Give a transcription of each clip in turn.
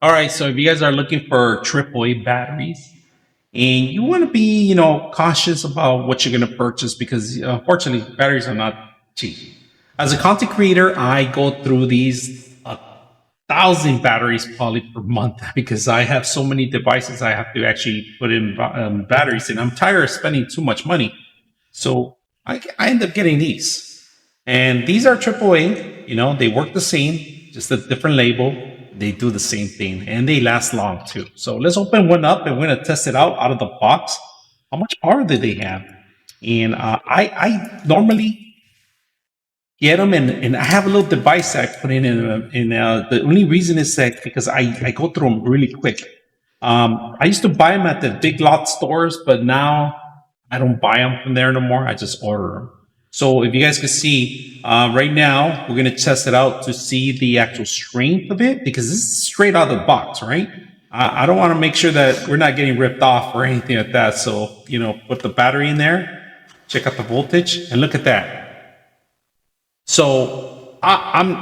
All right, so if you guys are looking for AAA batteries and you want to be, cautious about what you're going to purchase because unfortunately batteries are not cheap. As a content creator, I go through these 1,000 batteries probably per month because I have so many devices I have to actually put in batteries, and I'm tired of spending too much money. So I end up getting these. And these are AAA, they work the same, just a different label. They do the same thing and they last long too. So let's open one up and we're going to test it out of the box. How much power do they have? And I normally get them and I have a little device I put in. The only reason is that because I go through them really quick. I used to buy them at the big lot stores, but now I don't buy them from there no more. I just order them. So if you guys can see, right now, we're going to test it out to see the actual strength of it because this is straight out of the box, right? I don't want to make sure that we're not getting ripped off or anything like that. So, put the battery in there, check out the voltage, and look at that. So I'm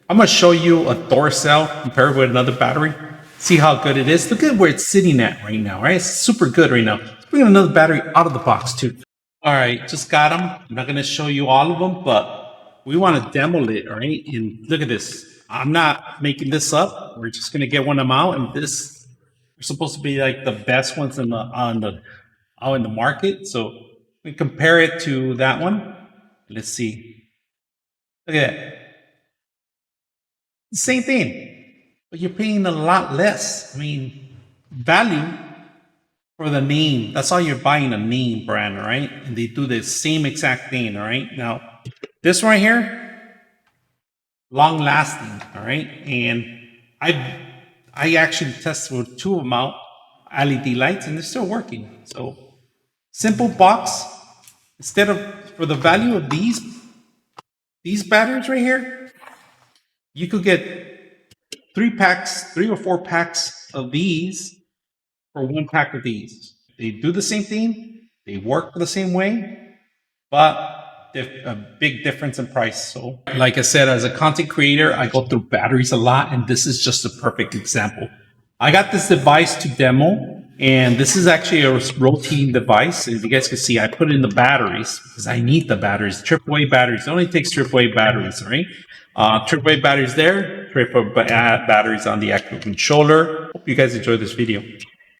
gonna show you a door cell compared with another battery. See how good it is. Look at where it's sitting at right now, right? It's super good right now. Let's bring another battery out of the box too. All right, just got them. I'm not gonna show you all of them, but we want to demo it, all right? And look at this. I'm not making this up. We're just gonna get one of them out, and this are supposed to be like the best ones out in the market. So we compare it to that one. Let's see. Look at that. Same thing, but you're paying a lot less. I mean, value for the name. That's all you're buying, a name brand, right? And they do the same exact thing, all right? Now, this right here, long lasting, all right? And I actually tested with two of them out, LED lights, and they're still working. So simple box. Instead of for the value of these batteries right here, you could get 3 or 4 packs of these for 1 pack of these. They do the same thing, they work the same way, but a big difference in price. So, like I said, as a content creator, I go through batteries a lot, and this is just a perfect example. I got this device to demo, and this is actually a rotating device. If you guys can see, I put in the batteries because I need the batteries. AAA batteries. It only takes AAA batteries, right? AAA batteries there, AAA batteries on the actual controller. Hope you guys enjoyed this video.